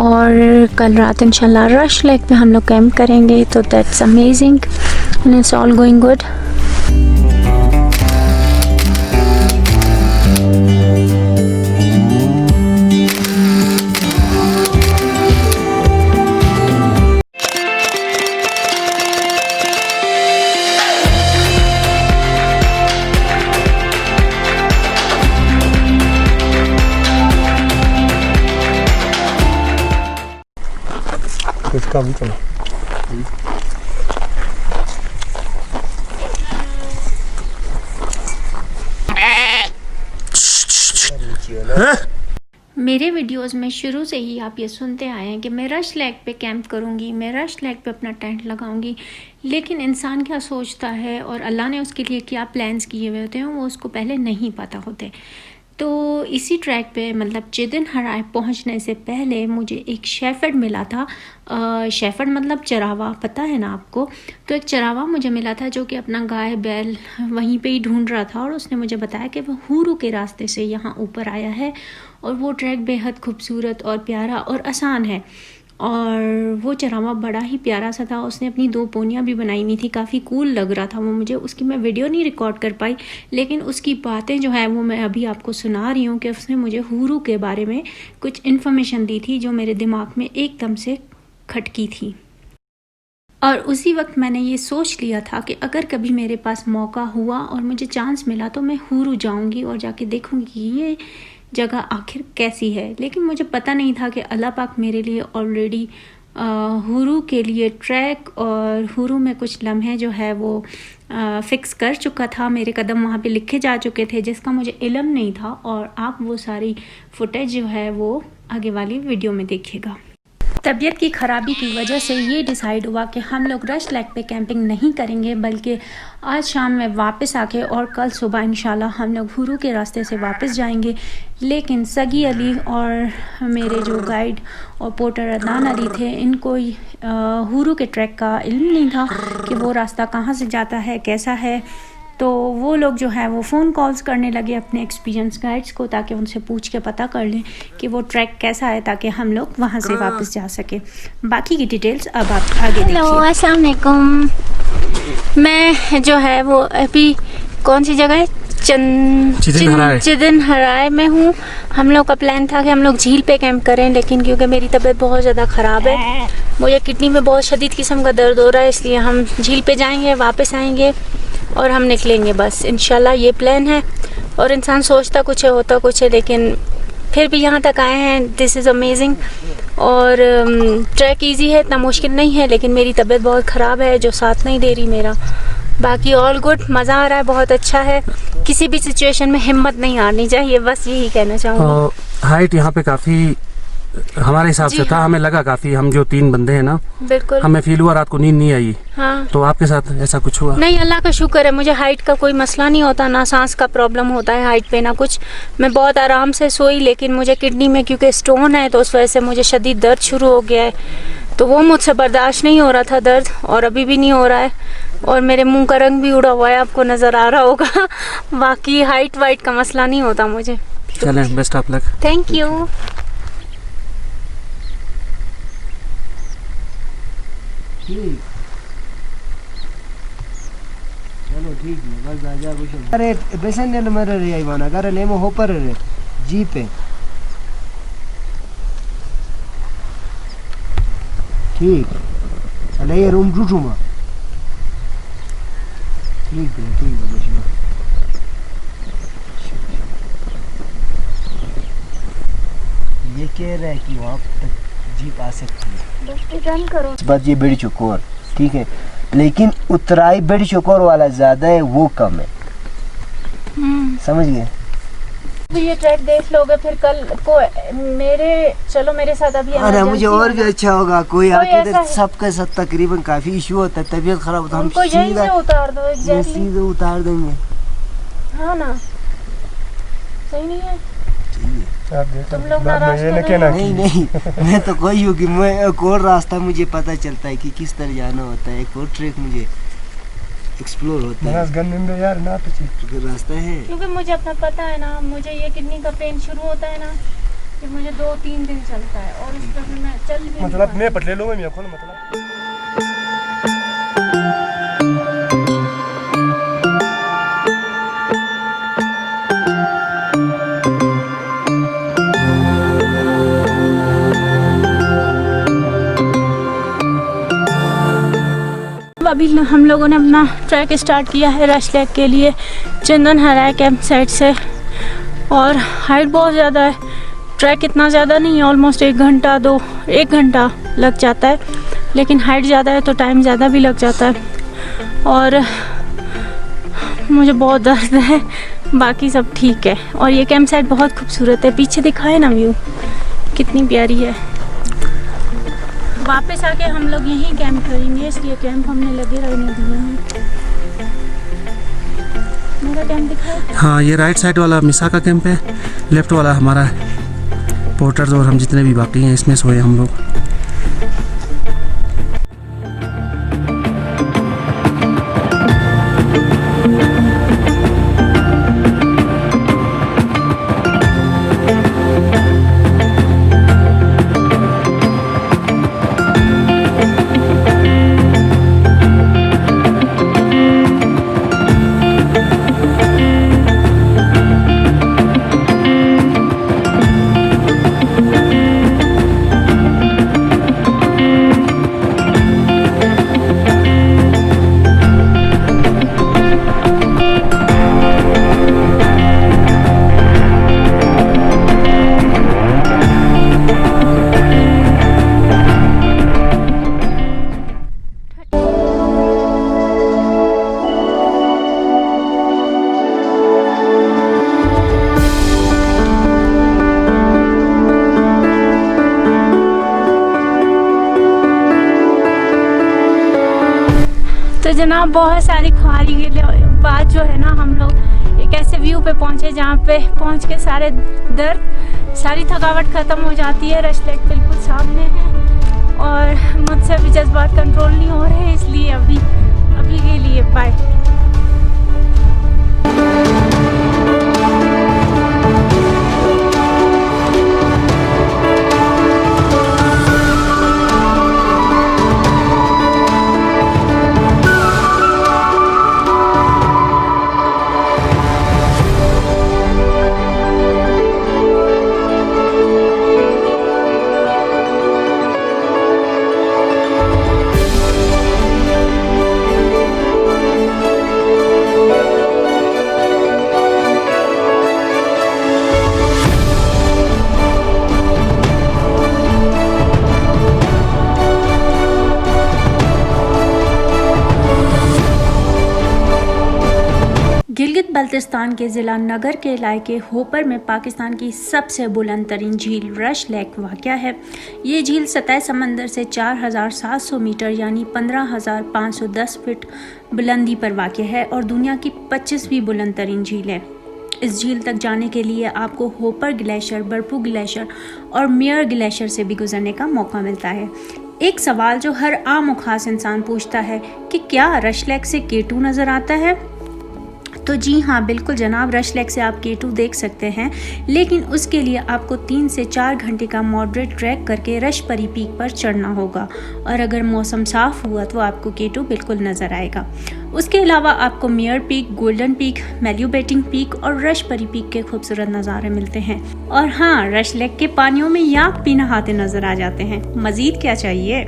और कल रात इंशाल्लाह रश लेक पे हम लोग कैंप करेंगे, तो that's amazing and it's all going good. इसका भी चलो। मेरे वीडियोस में शुरू से ही आप ये सुनते आए हैं कि मैं रश लेक पे कैंप करूँगी, मैं रश लेक पे अपना टेंट लगाऊंगी, लेकिन इंसान क्या सोचता है और अल्लाह ने उसके लिए क्या प्लान्स किए हुए होते हैं वो उसको पहले नहीं पता होते। तो इसी ट्रैक पे मतलब चिदिन हराए पहुंचने से पहले मुझे एक शेफर्ड मिला था। शेफर्ड मतलब चरावा, पता है ना आपको। तो एक चरावा मुझे मिला था जो कि अपना गाय बैल वहीं पे ही ढूंढ रहा था, और उसने मुझे बताया कि वह हुरू के रास्ते से यहाँ ऊपर आया है और वो ट्रैक बेहद खूबसूरत और प्यारा और आसान है। और वो चरावा बड़ा ही प्यारा सा था, उसने अपनी 2 पोनियाँ भी बनाई हुई थी, काफ़ी कूल लग रहा था वो मुझे। उसकी मैं वीडियो नहीं रिकॉर्ड कर पाई, लेकिन उसकी बातें जो है वो मैं अभी आपको सुना रही हूँ कि उसने मुझे हुरू के बारे में कुछ इन्फॉर्मेशन दी थी जो मेरे दिमाग में एकदम से खटकी थी। और उसी वक्त मैंने ये सोच लिया था कि अगर कभी मेरे पास मौका हुआ और मुझे चांस मिला तो मैं हुरू जाऊँगी और जाके देखूँगी कि ये जगह आखिर कैसी है। लेकिन मुझे पता नहीं था कि अल्लाह पाक मेरे लिए ऑलरेडी हुरू के लिए ट्रैक और हुरू में कुछ लम्हे जो है वो फ़िक्स कर चुका था, मेरे कदम वहाँ पे लिखे जा चुके थे जिसका मुझे इल्म नहीं था। और आप वो सारी फुटेज जो है वो आगे वाली वीडियो में देखिएगा। तबीयत की ख़राबी की वजह से ये डिसाइड हुआ कि हम लोग रश लेक पे कैंपिंग नहीं करेंगे, बल्कि आज शाम में वापस आके और कल सुबह इंशाल्लाह हम लोग हुरू के रास्ते से वापस जाएंगे। लेकिन सगी अली और मेरे जो गाइड और पोर्टर अदनान अली थे, इनको हुरू के ट्रैक का इल्म नहीं था कि वो रास्ता कहाँ से जाता है, कैसा है। तो वो लोग जो है वो फ़ोन कॉल्स करने लगे अपने एक्सपीरियंस गाइड्स को, ताकि उनसे पूछ के पता कर लें कि वो ट्रैक कैसा है, ताकि हम लोग वहाँ से वापस जा सके। बाकी की डिटेल्स अब आप आगे देखिए। हेलो, अस्सलाम वालेकुम। मैं जो है वो अभी कौन सी जगह है, चिदिन हराए में हूँ। हम लोग का प्लान था कि हम लोग झील पे कैंप करें, लेकिन क्योंकि मेरी तबीयत बहुत ज़्यादा ख़राब है, मुझे किडनी में बहुत शदीद किस्म का दर्द हो रहा है, इसलिए हम झील पे जाएंगे, वापस आएंगे और हम निकलेंगे बस इंशाल्लाह, ये प्लान है। और इंसान सोचता कुछ है होता कुछ है, लेकिन फिर भी यहाँ तक आए हैं। This is amazing. और ट्रैक इजी है, इतना मुश्किल नहीं है, लेकिन मेरी तबीयत बहुत ख़राब है जो साथ नहीं दे रही मेरा। बाकी ऑल गुड, मज़ा आ रहा है, बहुत अच्छा है। किसी भी सिचुएशन में हिम्मत नहीं हारनी चाहिए, बस यही कहना चाहूँगी। हाइट यहाँ पे काफ़ी हमारे हिसाब से था, हमें लगा काफ़ी, हम जो 3 बंदे हैं ना, बिल्कुल हमें फील हुआ रात को नींद नहीं आई। हाँ। तो आपके साथ ऐसा कुछ हुआ? नहीं, अल्लाह का शुक्र है, मुझे हाइट का कोई मसला नहीं होता, ना सांस का प्रॉब्लम होता है हाइट पे ना कुछ। मैं बहुत आराम से सोई, लेकिन मुझे किडनी में क्योंकि स्टोन है तो उस वजह से मुझे शदीद दर्द शुरू हो गया है, तो वो मुझसे बर्दाश्त नहीं हो रहा था दर्द, और अभी भी नहीं हो रहा है। और मेरे मुंह का रंग भी उड़ा हुआ है, आपको नज़र आ रहा होगा। बाकी हाइट वाइट का मसला नहीं होता मुझे। चलें, best of luck. Thank you. चलो ठीक है, बस आ जा कुछ। अरे बेसन ने मरे रे आईवाना करे लेमो होपर रे जी पे ठीक अले ये रूम टूटूमा ठीक है बस ये कह रहा है कि वहाँ तक जीप आ सकती है, बस डन करो। इस बात ये बड़ी चौकोर ठीक है, लेकिन उतराई बड़ी चौकोर वाला ज्यादा है, वो कम है, समझ गए। ये ट्रैक देख लोगे फिर कल को चलो मेरे साथ अभी। अरे मुझे और भी अच्छा होगा, कोई आके सबके साथ तकरीबन काफी इशू होता है, तबीयत खराब होता है, हम सीधे उतार दो, सीधे उतार देंगे। हाँ ना, सही नहीं है? तुम लोग नहीं मैं तो कोई हूँ कि मैं एक और रास्ता मुझे पता चलता है कि किस तरह जाना होता है, एक और ट्रैक मुझे एक्सप्लोर होता है यार ना, तो रास्ता है। क्योंकि मुझे अपना पता है ना, मुझे ये किडनी का पेन शुरू होता है ना कि मुझे 2-3 दिन चलता है, और उस पर मैं मतलब मैं पटले लो मैं खोल मतलब अभी हम लोगों ने अपना ट्रैक स्टार्ट किया है रश लेक के लिए चंदन हराया कैंप साइट से। और हाइट बहुत ज़्यादा है, ट्रैक इतना ज़्यादा नहीं है, ऑलमोस्ट 1 घंटा लग जाता है, लेकिन हाइट ज़्यादा है तो टाइम ज़्यादा भी लग जाता है। और मुझे बहुत दर्द है, बाकी सब ठीक है। और ये कैंप साइट बहुत खूबसूरत है, पीछे दिखाए ना व्यू कितनी प्यारी है। वापस आके हम लोग यहीं कैंप करेंगे, इसलिए कैंप हमने लगे रहने दिए हैं। मेरा कैंप दिखाए? हाँ, ये राइट साइड वाला मिसा का कैंप है, लेफ्ट वाला हमारा पोर्टर्स और हम जितने भी बाकी हैं इसमें सोए हम लोग। तो जनाब बहुत सारी ख्वारी के बाद जो है ना हम लोग एक ऐसे व्यू पे पहुंचे जहाँ पे पहुंच के सारे दर्द सारी थकावट ख़त्म हो जाती है। रश लेक बिल्कुल सामने है और मुझसे भी जज्बात कंट्रोल नहीं हो रहे, इसलिए अभी के लिए बाय। गिलगित बल्तिस्तान के ज़िला नगर के इलाके होपर में पाकिस्तान की सबसे बुलंद तरीन झील रश लेक वाक़या है। ये झील सतह समंदर से 4700 मीटर यानी 15,510 फीट बुलंदी पर वाक़ है और दुनिया की 25वीं बुलंद तरीन झील है। इस झील तक जाने के लिए आपको होपर ग्लेशियर, बर्फू ग्लेशियर और मेयर ग्लेशियर से भी गुजरने का मौका मिलता है। एक सवाल जो हर आम और ख़ास इंसान पूछता है कि क्या रश लेक से K2 नज़र आता है? तो जी हाँ, बिल्कुल जनाब, रश लेक से आप K2 देख सकते हैं, लेकिन उसके लिए आपको 3 से 4 घंटे का मॉडरेट ट्रैक करके रश परी पीक पर चढ़ना होगा और अगर मौसम साफ़ हुआ तो आपको K2 बिल्कुल नज़र आएगा। उसके अलावा आपको मेयर पीक, गोल्डन पीक, मेल्यूबेटिंग पीक और रश परी पीक के खूबसूरत नज़ारे मिलते हैं। और हाँ, रश लेक के पानियों में याक भी नहाते नज़र आ जाते हैं। मज़ीद क्या चाहिए?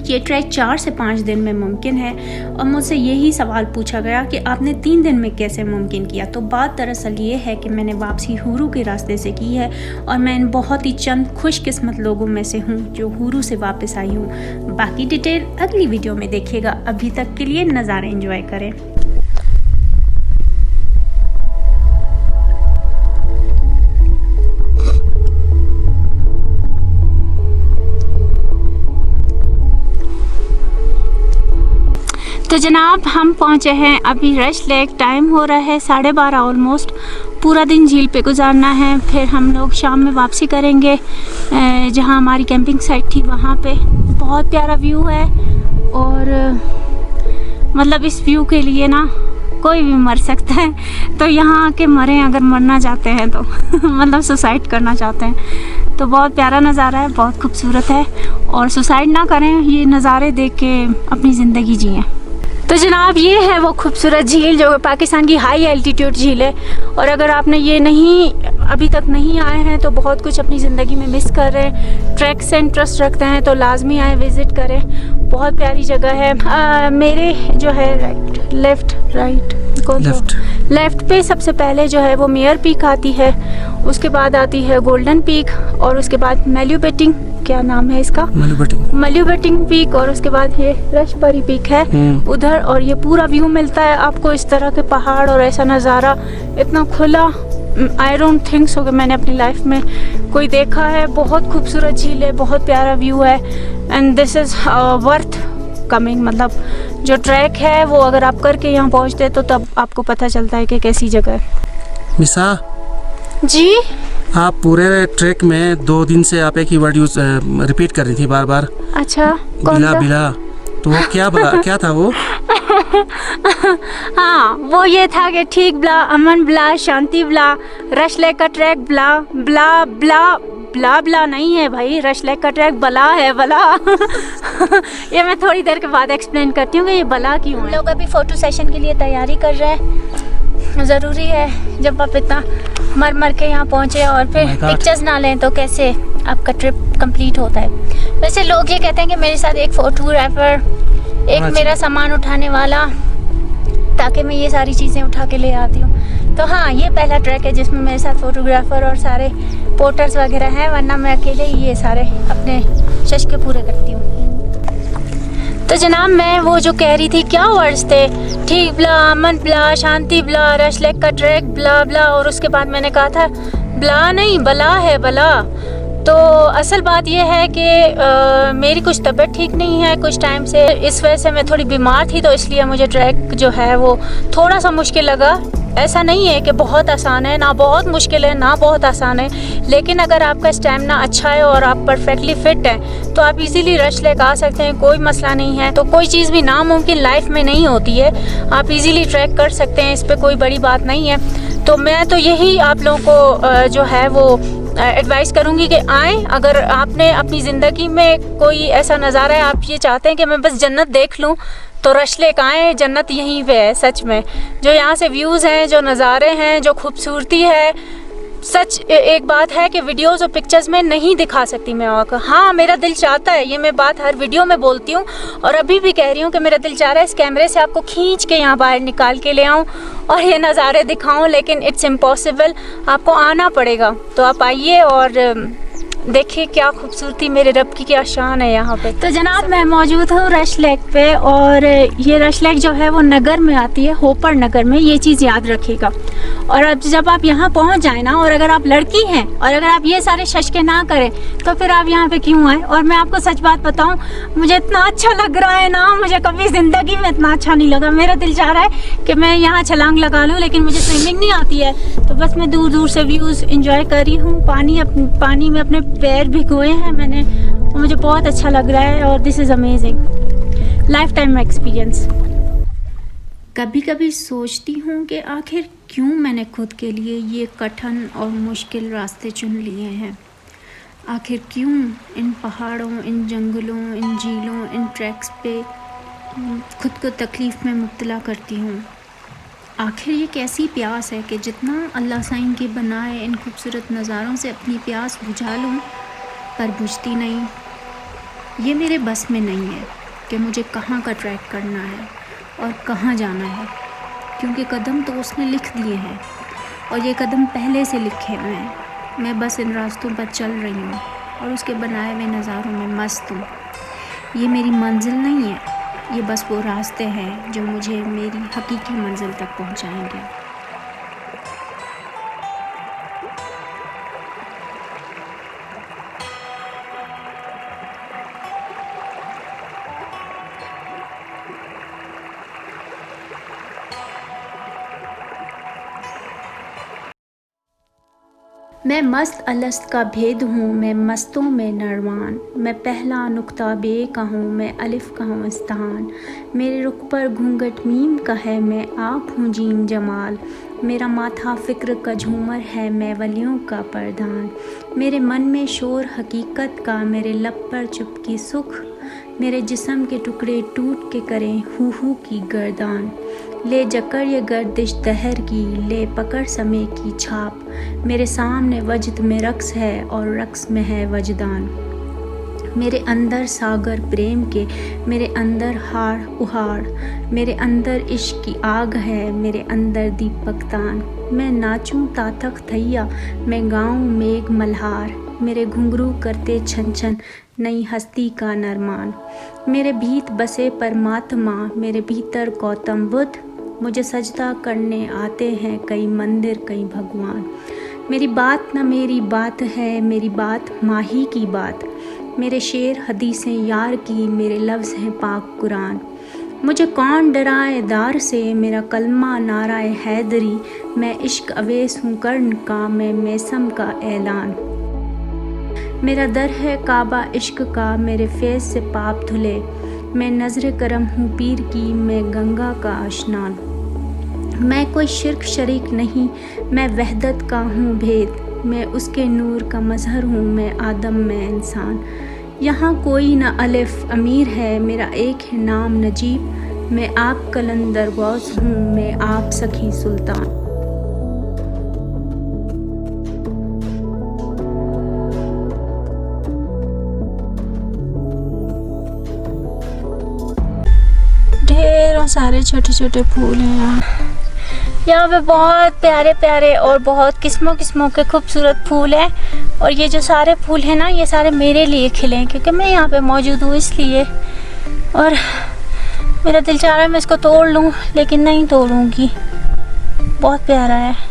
ये ट्रैक 4 से 5 दिन में मुमकिन है और मुझसे यही सवाल पूछा गया कि आपने 3 दिन में कैसे मुमकिन किया। तो बात दरअसल ये है कि मैंने वापसी हुरू के रास्ते से की है और मैं इन बहुत ही चंद खुशकिस्मत लोगों में से हूँ जो हुरू से वापस आई हूँ। बाकी डिटेल अगली वीडियो में देखिएगा। अभी तक के लिए नज़ारे एंजॉय करें। तो जनाब हम पहुंचे हैं अभी रश लेक। टाइम हो रहा है 12:30 ऑलमोस्ट। पूरा दिन झील पे गुजारना है, फिर हम लोग शाम में वापसी करेंगे जहां हमारी कैंपिंग साइट थी वहां पे। बहुत प्यारा व्यू है और मतलब इस व्यू के लिए ना कोई भी मर सकता है, तो यहाँ आके मरें अगर मरना चाहते हैं तो मतलब सुसाइड करना चाहते हैं तो बहुत प्यारा नज़ारा है, बहुत खूबसूरत है। और सुसाइड ना करें, ये नज़ारे देख के अपनी ज़िंदगी जिएं। तो जनाब ये है वो खूबसूरत झील जो पाकिस्तान की हाई एल्टीट्यूड झील है। और अगर आपने ये नहीं अभी तक नहीं आए हैं तो बहुत कुछ अपनी ज़िंदगी में मिस कर रहे हैं। ट्रैक से इंटरेस्ट रखते हैं तो लाजमी आए, विज़िट करें, बहुत प्यारी जगह है। मेरे जो है लेफ़्ट पे सबसे पहले जो है वो मेयर पीक आती है, उसके बाद आती है गोल्डन पीक, और उसके बाद मेल्यूबेटिंग, क्या नाम है इसका, मेल्यूबेटिंग पीक, और उसके बाद ये रशबरी पीक है उधर। और ये पूरा व्यू मिलता है आपको, इस तरह के पहाड़ और ऐसा नज़ारा इतना खुला, आई डोंट थिंक सो कि मैंने अपनी लाइफ में कोई देखा है। बहुत खूबसूरत झील है, बहुत प्यारा व्यू है, and this is worth coming. मतलब जो ट्रैक है वो अगर आप करके यहाँ पहुँचते तो तब आपको पता चलता है कि कैसी जगह है। मिसा जी, आप पूरे ट्रैक में 2 दिन से आप एक ही वर्ड यूज रिपीट कर रही थी बार बार। अच्छा, कौन बिला सा? बिला, तो वो क्या था वो? हाँ, वो ये था कि ठीक ब्ला, अमन ब्ला, शांति ब्ला, रश लेक का ट्रैक ब्ला ब्ला ब्ला ब्ला ब्ला नहीं है भाई, रश लेक का ट्रैक बला है, बला। ये मैं थोड़ी देर के बाद एक्सप्लेन करती हूँ कि ये बला क्यों है। लोग अभी फ़ोटो सेशन के लिए तैयारी कर रहे हैं। ज़रूरी है जब आप इतना मर के यहाँ पहुँचे और फिर पिक्चर्स ना लें तो कैसे आपका ट्रिप कंप्लीट होता है। वैसे लोग ये कहते हैं कि मेरे साथ एक फोटोग्राफर, एक मेरा सामान उठाने वाला, ताकि मैं ये सारी चीज़ें उठा के ले आती हूँ। तो हाँ, ये पहला ट्रैक है जिसमें मेरे साथ फोटोग्राफर और सारे पोर्टर्स वगैरह हैं, वरना मैं अकेले ही ये सारे अपने शश्के पूरे करती हूँ। तो जनाब मैं वो जो कह रही थी, क्या वर्ड्स थे, ठीक ब्ला, अमन ब्ला, शांति ब्ला, रश लेक का ट्रैक ब्ला ब्ला, और उसके बाद मैंने कहा था ब्ला नहीं बला है, बला। तो असल बात यह है कि मेरी कुछ तबीयत ठीक नहीं है कुछ टाइम से, इस वजह से मैं थोड़ी बीमार थी, तो इसलिए मुझे ट्रैक जो है वो थोड़ा सा मुश्किल लगा। ऐसा नहीं है कि बहुत आसान है, ना बहुत मुश्किल है ना बहुत आसान है, लेकिन अगर आपका स्टैमिना अच्छा है और आप परफेक्टली फिट हैं तो आप इजीली रश लेक आ सकते हैं, कोई मसला नहीं है। तो कोई चीज़ भी नामुमकिन लाइफ में नहीं होती है, आप इजीली ट्रैक कर सकते हैं, इस पर कोई बड़ी बात नहीं है। तो मैं तो यही आप लोगों को जो है वो एडवाइस करूँगी कि आएँ। अगर आपने अपनी ज़िंदगी में कोई ऐसा नज़ारा है, आप ये चाहते हैं कि मैं बस जन्नत देख लूँ, तो रश लेक आएँ, जन्नत यहीं पे है सच में। जो यहाँ से व्यूज़ हैं, जो नज़ारे हैं, जो खूबसूरती है, सच एक बात है कि वीडियोस और पिक्चर्स में नहीं दिखा सकती मैं आपको। हाँ, मेरा दिल चाहता है, ये मैं बात हर वीडियो में बोलती हूँ और अभी भी कह रही हूँ कि मेरा दिल चाह रहा है इस कैमरे से आपको खींच के यहाँ बाहर निकाल के ले आऊँ और ये नज़ारे दिखाऊँ, लेकिन इट्स इम्पॉसिबल, आपको आना पड़ेगा। तो आप आइए और देखिए क्या खूबसूरती, मेरे रब की क्या शान है यहाँ पे। तो जनाब मैं मौजूद हूँ रश लेक पे, और ये रश लेक जो है वो नगर में आती है, होपर नगर में, ये चीज़ याद रखिएगा। और अब जब आप यहाँ पहुँच जाए ना, और अगर आप लड़की हैं और अगर आप ये सारे शशके ना करें तो फिर आप यहाँ पे क्यों आए। और मैं आपको सच बात बताऊँ, मुझे इतना अच्छा लग रहा है ना, मुझे कभी ज़िंदगी में इतना अच्छा नहीं लगा। मेरा दिल चाह रहा है कि मैं यहाँ छलांग लगा लूँ, लेकिन मुझे स्विमिंग नहीं आती है, तो बस मैं दूर दूर से व्यूज़ इंजॉय कर रही हूँ। पानी में अपने पैर भिगोए हैं मैंने, मुझे बहुत अच्छा लग रहा है और this is amazing, life time experience. कभी कभी सोचती हूँ कि आखिर क्यों मैंने खुद के लिए ये कठिन और मुश्किल रास्ते चुन लिए हैं। आखिर क्यों इन पहाड़ों, इन जंगलों, इन झीलों, इन ट्रैक्स पे खुद को तकलीफ़ में मुब्तला करती हूँ। आखिर ये कैसी प्यास है कि जितना अल्लाह साईं के बनाए इन खूबसूरत नज़ारों से अपनी प्यास बुझा लूँ, पर बुझती नहीं। ये मेरे बस में नहीं है कि मुझे कहाँ का ट्रैक करना है और कहाँ जाना है, क्योंकि कदम तो उसने लिख दिए हैं और ये कदम पहले से लिखे हुए हैं। मैं बस इन रास्तों पर चल रही हूँ और उसके बनाए हुए नज़ारों में मस्त हूँ। ये मेरी मंजिल नहीं है, ये बस वो रास्ते हैं जो मुझे मेरी हकीकी मंजिल तक पहुँचाएंगे। मैं मस्त अलस्त का भेद हूँ, मैं मस्तों में नरवान, मैं पहला नुक्ता बे का हूँ, मैं अलिफ का हूँ इस्तान, मेरे रुख पर घूंघट मीम का है, मैं आप हूँ जीम जमाल, मेरा माथा फ़िक्र का झूमर है, मैं वलियों का परदान। मेरे मन में शोर हकीकत का, मेरे लब पर चुपकी सुख। मेरे जिस्म के टुकड़े टूट के करें हू हू की गर्दान। ले जकर ये गर्दिश दहर की, ले पकड़ समय की छाप। मेरे सामने वजद में रक्स है और रक्स में है वजदान। मेरे अंदर सागर प्रेम के, मेरे अंदर हाड़ उहाड़। मेरे अंदर इश्क की आग है, मेरे अंदर दीपक तान। मैं नाचूं तातक थैया, मैं गाऊं मेघ मल्हार। मेरे घुंघरू करते छन छन, नई हस्ती का नरमान। मेरे भीत बसे परमात्मा, मेरे भीतर गौतम बुद्ध। मुझे सजदा करने आते हैं कई मंदिर कई भगवान। मेरी बात न मेरी बात है, मेरी बात माही की बात। मेरे शेर हदीसें यार की, मेरे लफ्ज़ हैं पाक कुरान। मुझे कौन डराए दार से, मेरा कलमा नाराए हैदरी। मैं इश्क अवेस हूँ कर्ण का, मैं मैसम का ऐलान। मेरा दर है काबा इश्क का, मेरे फेस से पाप धुले। मैं नज़र करम हूँ पीर की, मैं गंगा का अशनान। मैं कोई शिर्क शरीक नहीं, मैं वहदत का हूँ भेद। मैं उसके नूर का मज़हर हूँ, मैं आदम में इंसान। यहाँ कोई न अलिफ अमीर है, मेरा एक है नाम नजीब। मैं आप कलंदर गौस हूँ, मैं आप सखी सुल्तान। ढेरों सारे छोटे छोटे फूल हैं यहाँ पे बहुत प्यारे प्यारे और बहुत किस्मों किस्मों के खूबसूरत फूल हैं। और ये जो सारे फूल हैं ना, ये सारे मेरे लिए खिले हैं क्योंकि मैं यहाँ पे मौजूद हूँ इसलिए। और मेरा दिल चाह रहा है मैं इसको तोड़ लूँ, लेकिन नहीं तोड़ूँगी। बहुत प्यारा है।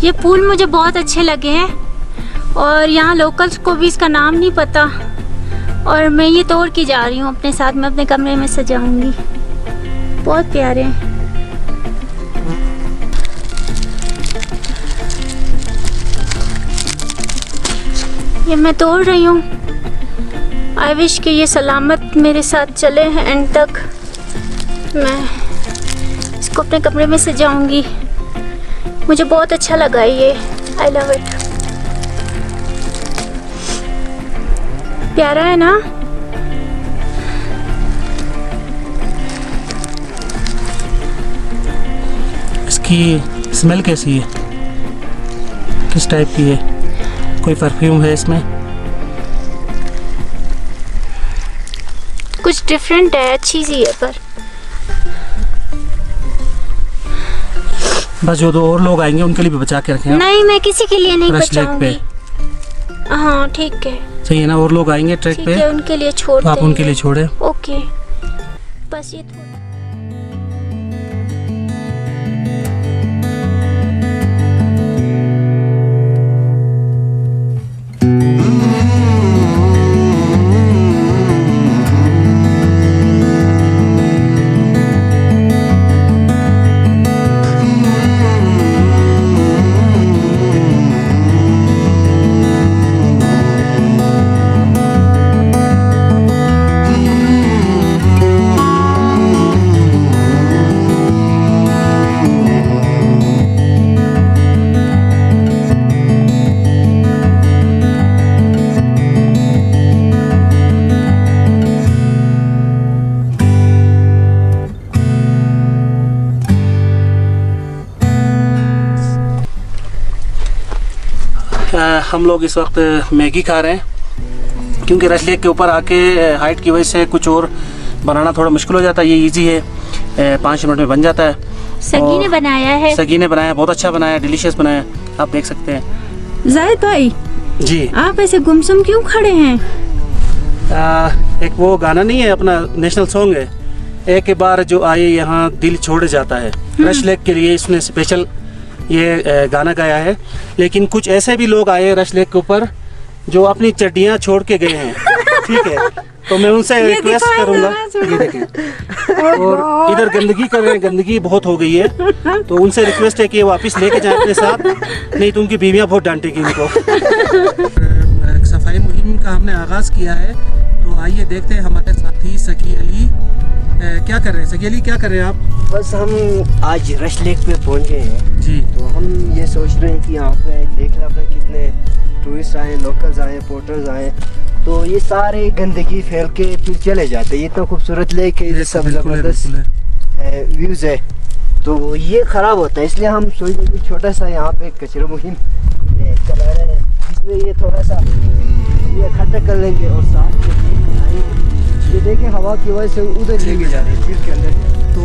ये फूल मुझे बहुत अच्छे लगे हैं और यहाँ लोकल्स को भी इसका नाम नहीं पता। और मैं ये तोड़ के जा रही हूँ अपने साथ में, अपने कमरे में सजाऊंगी। बहुत प्यारे हैं। ये मैं तोड़ रही हूँ। आई विश कि ये सलामत मेरे साथ चले हैं एंड तक। मैं इसको अपने कमरे में सजाऊंगी। मुझे बहुत अच्छा लगा ये। I love it. प्यारा है ना? इसकी स्मेल कैसी है? किस टाइप की है? कोई परफ्यूम है इसमें? कुछ डिफरेंट है, अच्छी सी है पर। बस जो दो और लोग आएंगे उनके लिए भी बचा के रखें। नहीं, मैं किसी के लिए नहीं रश लेक बचाऊंगी। हाँ ठीक है, सही है ना? और लोग आएंगे ट्रैक ठीक पे, है, उनके लिए छोड़ तो आप उनके लिए छोड़े। ओके, बस ये थोड़ा। हम लोग इस वक्त मैगी खा रहे हैं क्योंकि रश लेक के ऊपर आके हाइट की वजह से कुछ और बनाना थोड़ा मुश्किल हो जाता है। ये इजी है, 5 मिनट में बन जाता है। सगी ने बनाया है। सगी ने बनाया, बहुत अच्छा बनाया, डिलीशियस बनाया, आप देख सकते हैं। जाहिद भाई जी आप ऐसे गुमसुम क्यों खड़े हैं? एक वो गाना नहीं है अपना, नेशनल सॉन्ग है, एक बार जो आए यहाँ दिल छोड़ जाता है, रश लेक के लिए इसने स्पेशल ये गाना गाया है। लेकिन कुछ ऐसे भी लोग आए रश लेक के ऊपर जो अपनी चड्डियाँ छोड़ के गए हैं, ठीक है, तो मैं उनसे रिक्वेस्ट करूंगा, ये देखें, और इधर गंदगी कर रहे हैं, गंदगी बहुत हो गई है, तो उनसे रिक्वेस्ट है कि वापस लेके जाएं अपने साथ, नहीं तो उनकी बीवियाँ बहुत डांटेगी इनको। सफाई मुहिम का हमने आगाज़ किया है, तो आइए देखते हैं हमारे साथी सगी अली क्या कर रहे हैं। सगी अली क्या कर रहे हैं आप? बस हम आज रश लेक पे पहुंच गए हैं जी, तो हम ये सोच रहे हैं कि यहाँ पे देख रहे अपने कितने टूरिस्ट आए, लोकल्स आए, पोर्टर्स आए, तो ये सारे गंदगी फैल के फिर चले जाते हैं। ये तो खूबसूरत लेक है, सब ज़बरदस्त व्यूज़ है, तो ये ख़राब होता है, इसलिए हम सोच रहे हैं कि छोटा सा यहाँ पे कचरा मुहिम चला रहे हैं, इसमें ये थोड़ा सा ये इकट्ठा कर लेंगे और साथ में ये देखें हवा की वजह से उधर लेके जा रहे हैं झील के अंदर। तो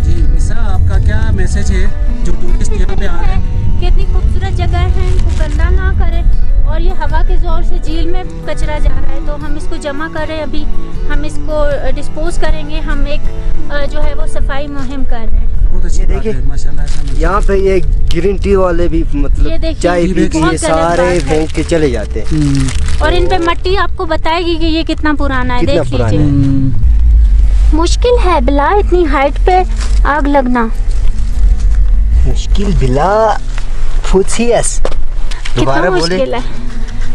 जी मिसा, आपका क्या मैसेज है जो टूरिस्ट यहाँ पे आ रहे हैं? कितनी खूबसूरत जगह है, इनको गंदा ना करें, और ये हवा के ज़ोर से झील में कचरा जा रहा है, तो हम इसको जमा करें, अभी हम इसको डिस्पोज करेंगे, हम एक जो है वो सफाई मुहिम कर रहे हैं। बहुत अच्छी बात देखिए, है, माशाल्लाह। यहाँ पे ये ग्रीन टी वाले भी ये मतलब देखिए, चाय पी के बहुत ये गलत सारे बात है। फेंक के चले जाते हैं। और इन पे मिट्टी आपको बताएगी कि ये कितना पुराना है, कितना देख पुराना लीजिए। मुश्किल है बिला इतनी हाइट पे आग लगना, मुश्किल बिला फुसियस, दोबारा कितना बोले। मुश्किल है,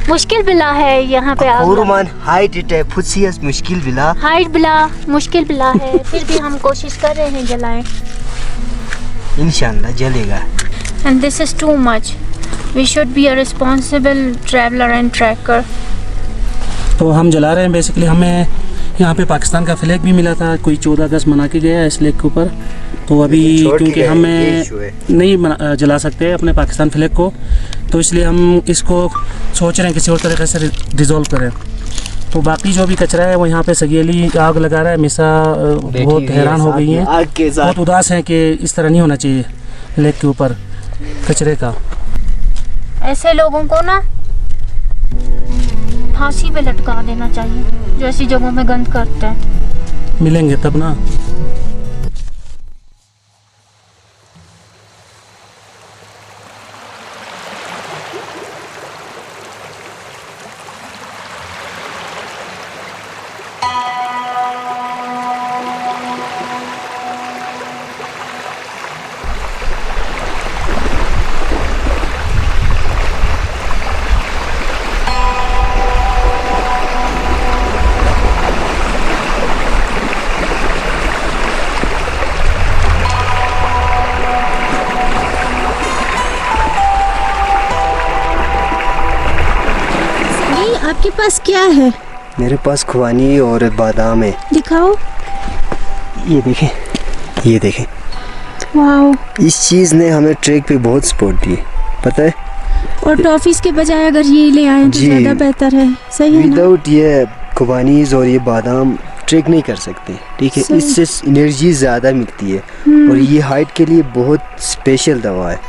मुश्किल बिला है यहाँ पे आग लगना। हुरमान हाइट इट है, फुसियस मुश्किल बिला। हाइट बिला मुश्किल बिला है, फिर भी हम कोशिश कर रहे हैं जलाएं। इंशाल्लाह जलेगा। And this is too much. We should be a responsible traveler and tracker. तो हम जला रहे हैं, बेसिकली हमें यहाँ पे पाकिस्तान का फ्लैग भी मिला था, कोई 14 अगस्त मना के गया है इस लेक के ऊपर, तो अभी क्योंकि हमें नहीं जला सकते अपने पाकिस्तान फ्लैग को, तो इसलिए हम इसको सोच रहे हैं किसी और तरीके से रिजॉल्व करें। तो बाकी जो भी कचरा है वो यहाँ पे सगी अली आग लगा रहा है, मिसा बहुत हैरान हो गई हैं, बहुत उदास हैं कि इस तरह नहीं होना चाहिए लेक के ऊपर कचरे का। ऐसे लोगों को ना फांसी पे लटका देना चाहिए जो ऐसी जगहों में गंद करते हैं। मिलेंगे तब ना। आपके पास क्या है? मेरे पास खुबानी और बादाम है। दिखाओ। ये देखें, ये देखें। वाओ, इस चीज़ ने हमें ट्रैक पे बहुत सपोर्ट दी, पता है। और टॉफीज के बजाय अगर ये ले आए तो ज़्यादा बेहतर है, सही है ना? विदाउट ये खुबानीज और ये बादाम ट्रैक नहीं कर सकते, ठीक है। इससे एनर्जी ज़्यादा मिलती है और ये हाइट के लिए बहुत स्पेशल दवा है।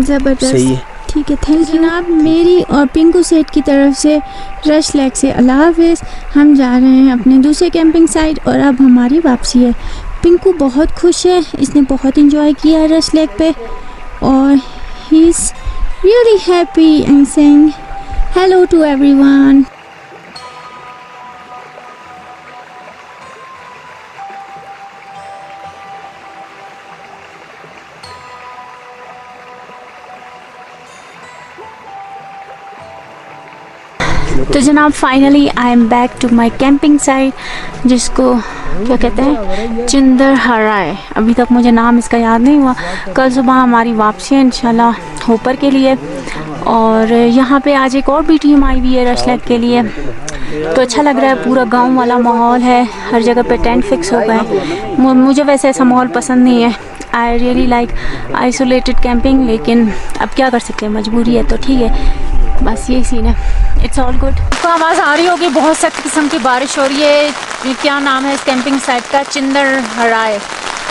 ज़बरदस्त, सही है। ठीक है, थैंक यू। जनाब, मेरी और पिंकू सेठ की तरफ से रश लेक से अल्लाह हाफिज़। हम जा रहे हैं अपने दूसरे कैंपिंग साइट और अब हमारी वापसी है। पिंकू बहुत खुश है, इसने बहुत इंजॉय किया है रश लेक पे और he is really happy and saying hello to everyone. तो जनाब finally I am back to my camping site, जिसको क्या कहते हैं, चिंदर हराए। अभी तक मुझे नाम इसका याद नहीं हुआ। कल सुबह हमारी वापसी है इंशाल्लाह होपर के लिए, और यहाँ पे आज एक और भी टीम आई हुई है रश लेक के लिए। तो अच्छा लग रहा है, पूरा गांव वाला माहौल है, हर जगह पे टेंट फिक्स हो गए। मुझे वैसे ऐसा माहौल पसंद नहीं है, I really like isolated camping, लेकिन अब क्या कर सकते हैं, मजबूरी है, तो ठीक है, बस यही सीन है। It's all good. तो आवाज़ आ रही होगी, बहुत सख्त किस्म की बारिश हो रही है। क्या नाम है इस कैंपिंग साइट का? चिंदर हराए।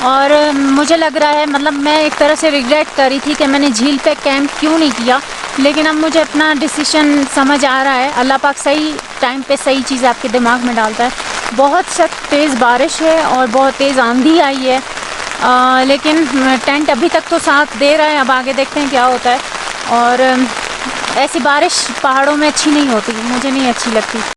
और मुझे लग रहा है, मतलब मैं एक तरह से रिग्रेट कर रही थी कि मैंने झील पे कैंप क्यों नहीं किया, लेकिन अब मुझे अपना डिसीजन समझ आ रहा है। अल्लाह पाक सही टाइम पे सही चीज़ आपके दिमाग में डालता है। बहुत सख्त तेज़ बारिश है और बहुत तेज़ आंधी आई है, लेकिन टेंट अभी तक तो साथ दे रहा है। अब आगे देखते हैं क्या होता है। और ऐसी बारिश पहाड़ों में अच्छी नहीं होती, मुझे नहीं अच्छी लगती।